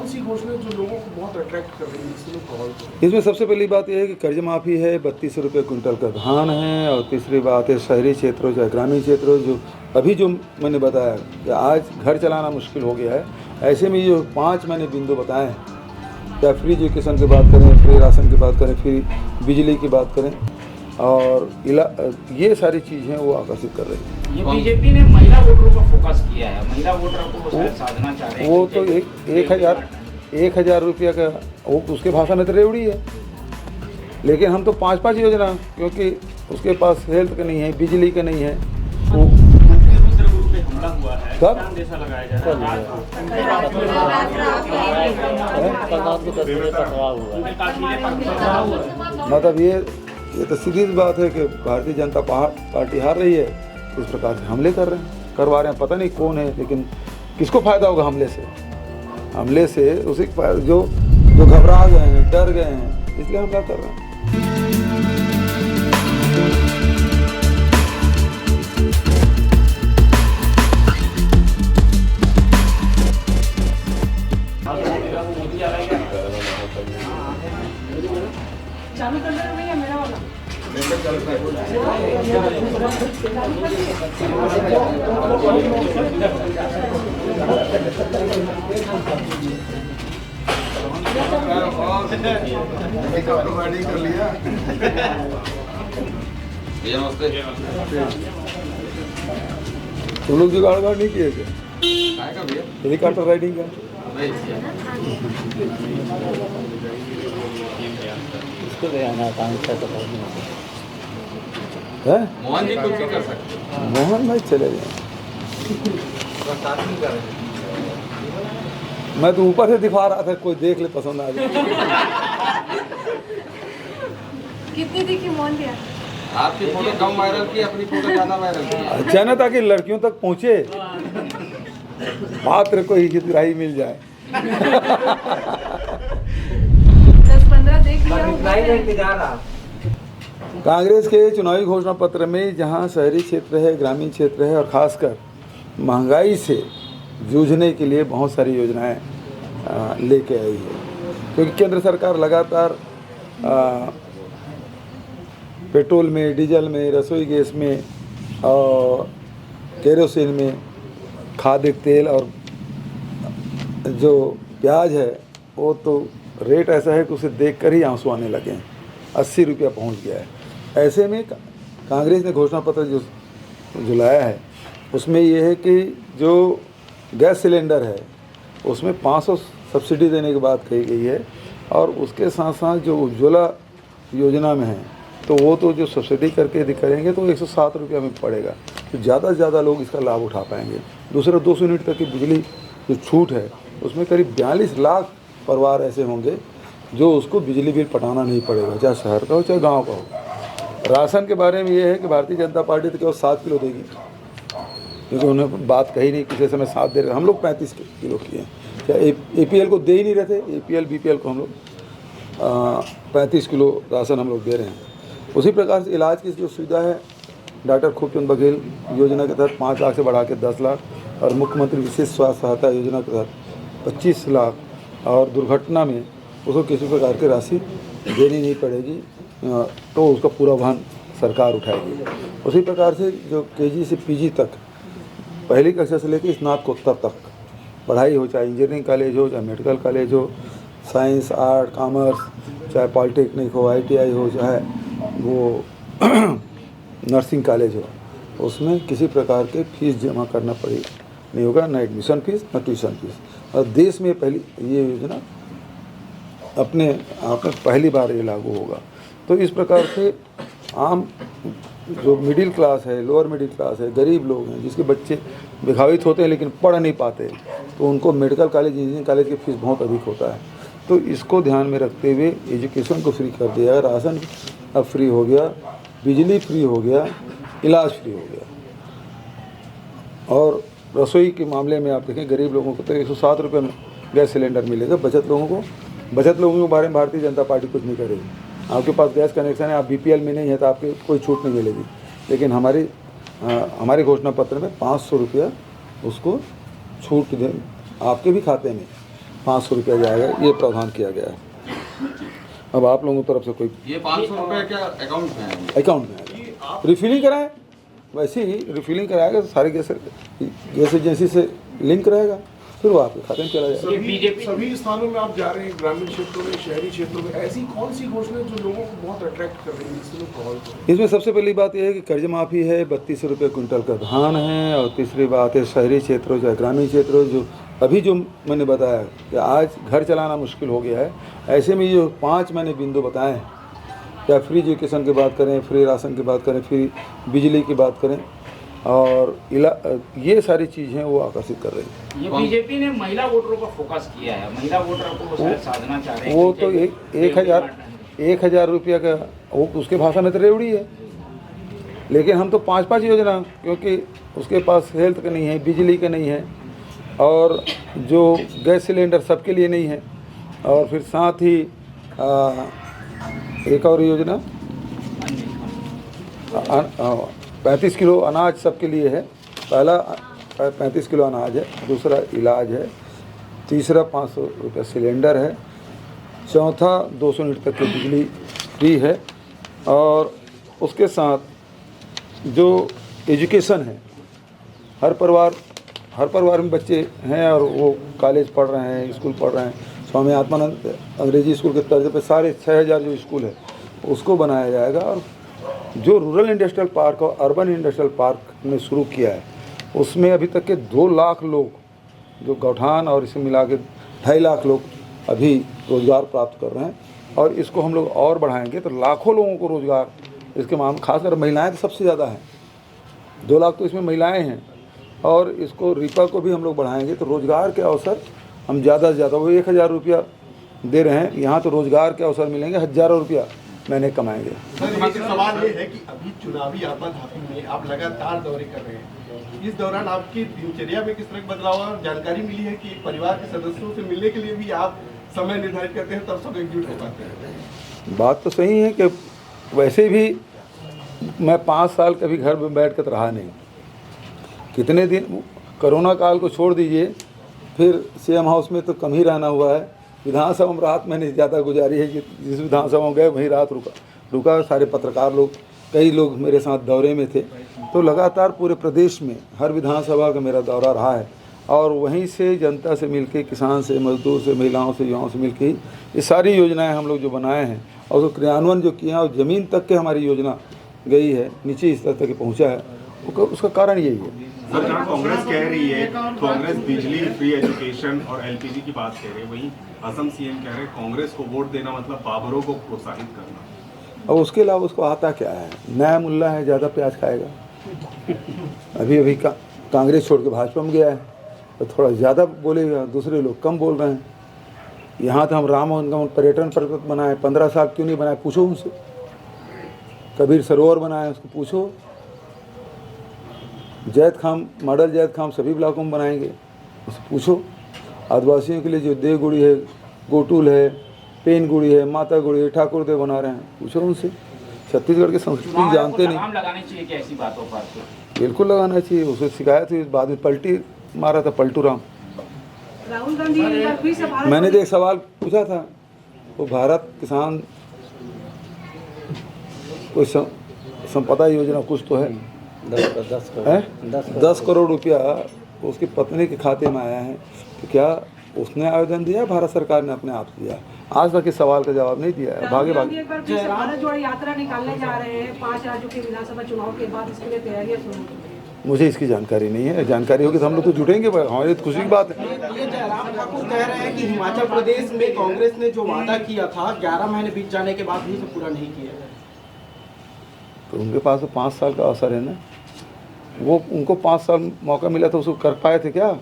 कौन सी घोषणा जो लोगों को बहुत अट्रैक्ट कर रही है, इससे लोग प्रभावित हो रहे हैं? इसमें सबसे पहली बात यह है कि कर्ज माफ़ी है, 32 रुपये कुंटल का धान है, और तीसरी बात है शहरी क्षेत्रों या ग्रामीण क्षेत्रों जो अभी जो मैंने बताया कि आज घर चलाना मुश्किल हो गया है, ऐसे में जो 5 मैंने बिंदु बताए हैं, या फ्री एजुकेशन की बात करें, फ्री राशन की बात करें, फ्री बिजली की बात करें, और ये सारी चीज़ें वो आकर्षित कर रही हैं। ये बीजेपी ने महिला वोटरों पर फोकस किया है, महिला वोटरों को शायद साधना चाह रहे हैं। वो तो 1,000 रुपया का वो उसके भाषा में तो रेवड़ी है, लेकिन हम तो 5-5 योजना, क्योंकि उसके पास हेल्थ का नहीं है, बिजली का नहीं है। वो रुद्रगुरु पे हमला हुआ है, कब? संदेशा लगाया जा रहा है। मतलब ये तो सीधी बात है कि भारतीय जनता पार्टी हार रही है, इस प्रकार से हमले करवा रहे हैं। पता नहीं कौन है, लेकिन किसको फायदा होगा हमले से उसी जो घबरा गए हैं, डर गए हैं, इसलिए हमला कर रहे हैं। चालू कर दो भैया मेरा वाला। कर लिया। तुम लोग जुगाड़ नहीं किए क्या? हेलीकॉप्टर राइडिंग का है? मोहन जी कुछ भी कर सकते, मोहन भाई चले गए। मैं तो ऊपर से दिखा रहा था, कोई देख ले पसंद आ जाए। कितनी दिखी मोहन दिया? आपकी फोटो कम वायरल की, अपनी फोटो ज्यादा वायरल की। अच्छा ना, ताकि लड़कियों तक पहुंचे, मात्र कोई हितग्राही मिल जाए। 10-15 देख लिया। कांग्रेस के चुनावी घोषणा पत्र में जहां शहरी क्षेत्र है, ग्रामीण क्षेत्र है, और खासकर महंगाई से जूझने के लिए बहुत सारी योजनाएं लेके आई है, क्योंकि केंद्र सरकार लगातार पेट्रोल में, डीजल में, रसोई गैस में, और केरोसिन में, खाद्य तेल और जो प्याज है, वो तो रेट ऐसा है कि उसे देखकर ही आंसू आने लगे हैं। 80 रुपया पहुँच गया है। ऐसे में कांग्रेस ने घोषणा पत्र जो लाया है, उसमें यह है कि जो गैस सिलेंडर है उसमें 500 सब्सिडी देने की बात कही गई है, और उसके साथ साथ जो उज्ज्वला योजना में है, तो वो तो जो सब्सिडी करके यदि करेंगे तो 107 रुपया में पड़ेगा, तो ज़्यादा से ज़्यादा लोग इसका लाभ उठा पाएंगे। दूसरा 200 यूनिट तक की बिजली जो छूट है, उसमें करीब 42 लाख परिवार ऐसे होंगे जो उसको बिजली बिल पटाना नहीं पड़ेगा, चाहे शहर का हो चाहे गाँव का हो। राशन के बारे में ये है कि भारतीय जनता पार्टी तो केवल 7 किलो देगी, क्योंकि उन्होंने बात कही नहीं, पिछले समय 7 दे रहे, हम लोग 35 किलो किए हैं। क्या APL को दे ही नहीं रहे थे? APL BPL को हम लोग 35 किलो राशन हम लोग दे रहे हैं। उसी प्रकार से इलाज की जो सुविधा है, डॉक्टर खूबचंद बघेल योजना के तहत 5 लाख से बढ़ा के 10 लाख, और मुख्यमंत्री विशेष स्वास्थ्य सहायता योजना के तहत 25 लाख, और दुर्घटना में उसको किसी प्रकार की राशि देनी नहीं पड़ेगी, तो उसका पूरा वहन सरकार उठाएगी। उसी प्रकार से जो KG से PG तक, पहली कक्षा से लेकर स्नातकोत्तर तक पढ़ाई हो, चाहे इंजीनियरिंग कॉलेज हो, चाहे मेडिकल कॉलेज हो, साइंस, आर्ट, कॉमर्स, चाहे पॉलिटेक्निक हो, ITI हो, चाहे वो नर्सिंग कॉलेज हो, उसमें किसी प्रकार के फीस जमा करना पड़ेगा नहीं होगा, ना एडमिशन फीस ना ट्यूशन फीस। और देश में पहली ये योजना अपने आप में पहली बार ये लागू होगा। तो इस प्रकार से आम जो मिडिल क्लास है, लोअर मिडिल क्लास है, गरीब लोग हैं, जिसके बच्चे विभावित होते हैं लेकिन पढ़ नहीं पाते, तो उनको मेडिकल कॉलेज, इंजीनियरिंग कॉलेज की फ़ीस बहुत अधिक होता है। तो इसको ध्यान में रखते हुए एजुकेशन को फ्री कर दिया, राशन अब फ्री हो गया, बिजली फ्री हो गया, इलाज फ्री हो गया। और रसोई के मामले में आप देखें, गरीब लोगों को तो 107 रुपये में गैस सिलेंडर मिलेगा। बचत लोगों के बारे में भारतीय जनता पार्टी कुछ नहीं करेगी। आपके पास गैस कनेक्शन है, आप BPL में नहीं है, तो आपके कोई छूट नहीं मिलेगी। लेकिन हमारे घोषणा पत्र में 500 रुपया उसको छूट दें आपके भी खाते में, 500 रुपया जाएगा, ये प्रावधान किया गया है। अब आप लोगों की तरफ से कोई ये 500 रुपये क्या अकाउंट में है? अकाउंट में आएगा, रिफिलिंग कराएं, वैसे ही रिफिलिंग कराएगा तो सारे गैस एजेंसी से लिंक रहेगा, फिर वो आपके खाते में चला जाएगा। सभी स्थानों में आप जा रहे हैं, ग्रामीण क्षेत्रों में, शहरी क्षेत्रों में, ऐसी कौन सी घोषणा जो लोगों को बहुत अट्रैक्ट कर रही है, जिससे लोग प्रभावित हो? इसमें सबसे पहली बात यह है कि कर्ज माफ़ी है, 32 रुपये क्विंटल का धान है, और तीसरी बात है शहरी क्षेत्रों चाहे ग्रामीण क्षेत्रों, जो अभी जो मैंने बताया कि आज घर चलाना मुश्किल हो गया है, ऐसे में जो 5 मैंने बिंदु बताए हैं, या फ्री एजुकेशन की बात करें, फ्री राशन की बात करें, फ्री बिजली की बात करें, और ये सारी चीज़ें वो आकर्षित कर रही हैं। ये बीजेपी ने महिला वोटरों पर फोकस किया है, महिला वोटरों को शायद साधना चाह रहे हैं। वो तो 1,000 रुपया का वो उसके भाषा में तो रेवड़ी है, लेकिन हम तो 5-5 योजना, क्योंकि उसके पास हेल्थ का नहीं है, बिजली का नहीं है, और जो गैस सिलेंडर सबके लिए नहीं है, और फिर साथ ही एक और योजना 35 किलो अनाज सबके लिए है। पहला 35 किलो अनाज है, दूसरा इलाज है, तीसरा 500 रुपये सिलेंडर है, चौथा 200 यूनिट तक की बिजली फ्री है, और उसके साथ जो एजुकेशन है, हर परिवार में बच्चे हैं और वो कॉलेज पढ़ रहे हैं, स्कूल पढ़ रहे हैं, स्वामी आत्मानंद अंग्रेजी स्कूल के तर्ज पे सारे 6,000 जो स्कूल है उसको बनाया जाएगा, और जो रूरल इंडस्ट्रियल पार्क और अर्बन इंडस्ट्रियल पार्क ने शुरू किया है उसमें अभी तक के 2 लाख लोग जो गौठान और इसे मिला के 2.5 लाख लोग अभी रोज़गार प्राप्त कर रहे हैं, और इसको हम लोग और बढ़ाएंगे तो लाखों लोगों को रोज़गार इसके मामले, खासकर महिलाएं तो सबसे ज़्यादा हैं, 2 लाख तो इसमें महिलाएं हैं, और इसको रीपा को भी हम लोग बढ़ाएंगे तो रोज़गार के अवसर हम ज़्यादा से ज़्यादा, वो 1,000 रुपया दे रहे हैं, यहाँ तो रोज़गार के अवसर मिलेंगे, हज़ारों रुपया महीने कमाएंगे। सर एक सवाल ये है कि अभी चुनावी आपाधापी में आप लगातार दौरे कर रहे हैं, इस दौरान आपकी दिनचर्या में किस तरह का बदलाव और जानकारी मिली है कि परिवार के सदस्यों से मिलने के लिए भी आप समय निर्धारित करते हैं तब सब एकजुट हो पाते हैं? बात तो सही है कि वैसे भी मैं 5 साल कभी घर में बैठ कर रहा नहीं, कितने दिन कोरोना काल को छोड़ दीजिए, फिर सीएम हाउस में तो कम ही रहना हुआ है, विधानसभा में रात मैंने ज़्यादा गुजारी है, जिस विधानसभा में गए वहीं रात रुका। सारे पत्रकार लोग, कई लोग मेरे साथ दौरे में थे, तो लगातार पूरे प्रदेश में हर विधानसभा का मेरा दौरा रहा है, और वहीं से जनता से मिलके, किसान से, मजदूर से, महिलाओं से, युवाओं से मिलके ये सारी योजनाएं हम लोग जो बनाए हैं और उसको क्रियान्वयन जो किया और ज़मीन तक के हमारी योजना गई है, नीचे स्तर तक पहुँचा है, उसका कारण यही है। सर जहाँ कांग्रेस कह रही है, कांग्रेस बिजली, फ्री एजुकेशन और एलपीजी की बात कह रहे हैं, वहीं असम सीएम कह रहे हैं कांग्रेस को वोट देना मतलब बाबरों को प्रोत्साहित करना। और उसके अलावा उसको आता क्या है, नया मुल्ला है, ज़्यादा प्याज खाएगा। अभी कांग्रेस छोड़ के भाजपा में गया है तो थोड़ा ज़्यादा बोलेगा, दूसरे लोग कम बोल रहे हैं। यहाँ तो हम राम पर्यटन पर्वत बनाए, 15 साल क्यों नहीं बनाए, पूछो उनसे। कबीर सरोवर बनाए, उसको पूछो। जैद खाम, मॉडल जैद खाम सभी ब्लॉकों में बनाएंगे, उससे पूछो। आदिवासियों के लिए जो देवगुड़ी है, गोटुल है, पेन गुड़ी है, माता गुड़ी है, ठाकुर देव बना रहे हैं, पूछो उनसे। छत्तीसगढ़ की संस्कृति जानते नहीं। लगानी चाहिए क्या ऐसी बातों पर? बिल्कुल लगाना चाहिए। उसे शिकायत हुई, बाद में पलटी मारा था पलटू राम। राहुल गांधी एक बार फिर से भारत, मैंने तो एक सवाल पूछा था, वो भारत किसान कोई संपदा योजना कुछ तो है, 10 करोड़ रुपया उसकी पत्नी के खाते में आया है, तो क्या उसने आवेदन दिया, भारत सरकार ने अपने आप दिया? आज तक इस सवाल का जवाब नहीं दिया है। भागे भागे एक बार फिर से भारत जोड़ो यात्रा निकालने जा रहे हैं 5 राज्यों के विधानसभा चुनाव के बाद, इसके लिए तैयारियां शुरू हो चुकी हैं। मुझे इसकी जानकारी नहीं है, जानकारी होगी तो हम लोग तो जुटेंगे, हमारी तो खुशी की बात है। ये जयराम ठाकुर कह रहे हैं कि हिमाचल प्रदेश में कांग्रेस ने जो वादा किया था 11 महीने बीत जाने के बाद भी इसे पूरा नहीं किया है। तो उनके पास तो 5 साल का अवसर है ना, वो उनको 5 साल मौका मिला तो उसको कर पाए थे क्या?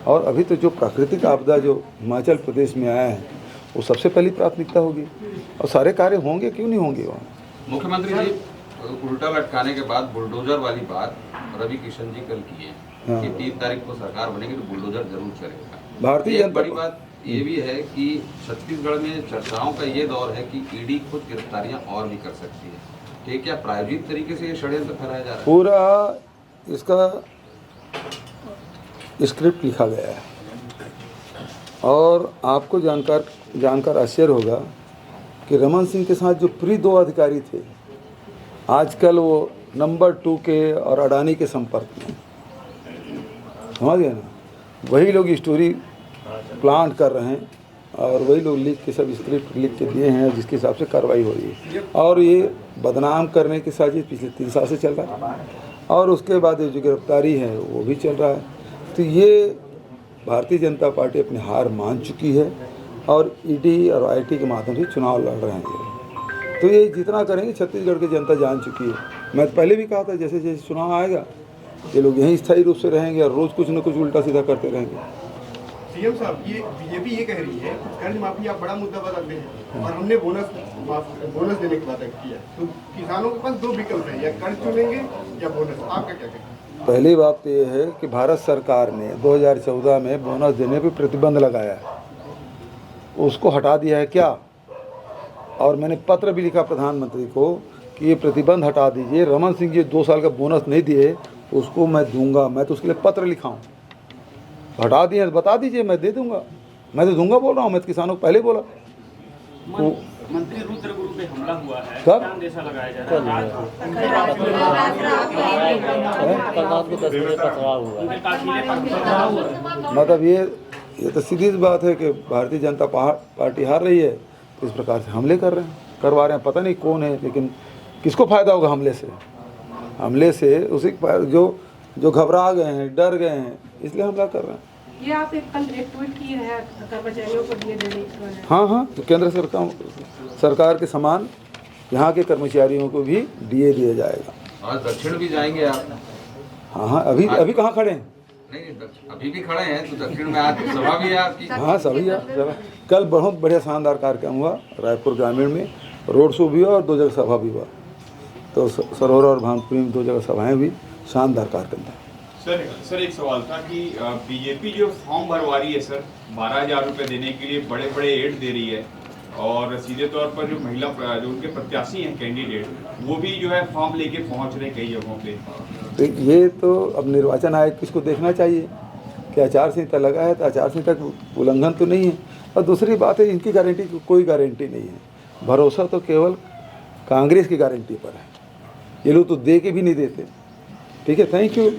और अभी तो जो प्राकृतिक आपदा जो हिमाचल प्रदेश में आया है वो सबसे पहली प्राथमिकता होगी, और सारे कार्य होंगे, क्यों नहीं होंगे वहाँ। मुख्यमंत्री जी उल्टा लटकाने के बाद बुलडोजर वाली बात रवि किशन जी कल की है कि 3 तारीख को सरकार बनेगी तो बुलडोजर जरूर चलेगा। भारतीय एक जनता बड़ी बात ये भी है कि छत्तीसगढ़ में चर्चाओं का ये दौर है कि ईडी कुछ गिरफ्तारियां और भी कर सकती है। ठीक, क्या प्रायोजित तरीके से ये षड्यंत्र फैलाया जा रहा है? पूरा इसका स्क्रिप्ट लिखा गया है, और आपको जानकर आश्चर्य होगा कि रमन सिंह के साथ जो प्री 2 अधिकारी थे, आजकल वो नंबर 2 के और अडानी के संपर्क में, समझ गए ना। वही लोग स्टोरी प्लांट कर रहे हैं और वही लोग लिख के सब स्क्रिप्ट लिख के दिए हैं, जिसके हिसाब से कार्रवाई हो रही है। और ये बदनाम करने की साजिश पिछले 3 साल से चल रहा है और उसके बाद ये जो गिरफ्तारी है वो भी चल रहा है। तो ये भारतीय जनता पार्टी अपनी हार मान चुकी है और ईडी और आईटी के माध्यम से चुनाव लड़ रहे हैं। तो ये जितना करेंगे छत्तीसगढ़ की जनता जान चुकी है। मैं तो पहले भी कहा था जैसे जैसे चुनाव आएगा ये लोग यहीं स्थायी रूप से रहेंगे और रोज़ कुछ न कुछ उल्टा सीधा करते रहेंगे। सीएम साहब, ये बीजेपी ये कह रही है कर्ज माफी आप बड़ा मुद्दा बताते हैं और हमने बोनस देने की बात किया, तो किसानों के पास 2 विकल्प है, या कर्ज चुनेंगे या बोनस। आपका क्या कहना है? पहली बात तो ये है कि भारत सरकार ने 2014 में बोनस देने पर प्रतिबंध लगाया है, उसको हटा दिया है क्या? और मैंने पत्र भी लिखा प्रधानमंत्री को कि ये प्रतिबंध हटा दीजिए। रमन सिंह जी 2 साल का बोनस नहीं दिए, उसको मैं दूंगा। मैं तो उसके लिए पत्र लिखा हूँ, हटा दिए तो बता दीजिए, मैं दे दूंगा। मैं तो दूंगा बोल रहा हूँ, मैं तो किसानों को पहले बोला। मंत्री रुद्र गुरु पे हमला हुआ है, कब? क्या अंदेशा लगाया जा रहा है? मतलब ये तो सीधी सी बात है कि भारतीय जनता पार्टी हार रही है, तो इस प्रकार से हमले करवा रहे हैं। पता नहीं कौन है, लेकिन किसको फायदा होगा हमले से उसी जो घबरा गए हैं, डर गए हैं, इसलिए हमला कर रहे हैं। ये आप कल एक ट्वीट किए हैं कर्मचारियों को दिए देने की। हाँ, तो केंद्र सरकार के समान यहाँ के कर्मचारियों को भी डीए दिया जाएगा। आज दक्षिण भी जाएंगे आप? हाँ, अभी कहाँ खड़े हैं? नहीं, अभी भी खड़े हैं, तो दक्षिण में आज सभा भी है आपकी? हाँ, सभी है। कल बहुत बढ़िया शानदार कार्यक्रम हुआ रायपुर ग्रामीण में, रोड शो भी हुआ और 2 जगह सभा भी हुआ। तो सरोवर और भानपुरी में 2 जगह सभाएं भी, शानदार कार्यक्रम था। सर एक सवाल था कि बीजेपी जो फॉर्म भरवा रही है सर 12,000 रुपये देने के लिए बड़े बड़े एड दे रही है, और सीधे तौर पर जो महिला जो उनके प्रत्याशी हैं कैंडिडेट, वो भी जो है फॉर्म लेके पहुंच रहे कई जगहों पे। तो ये तो अब निर्वाचन आयोग किसको देखना चाहिए कि आचार संहिता लगा है तो आचार संहिता का उल्लंघन तो नहीं है। और दूसरी बात है, इनकी गारंटी कोई गारंटी नहीं है। भरोसा तो केवल कांग्रेस की गारंटी पर है। ये लोग तो दे के भी नहीं देते। ठीक है, थैंक यू।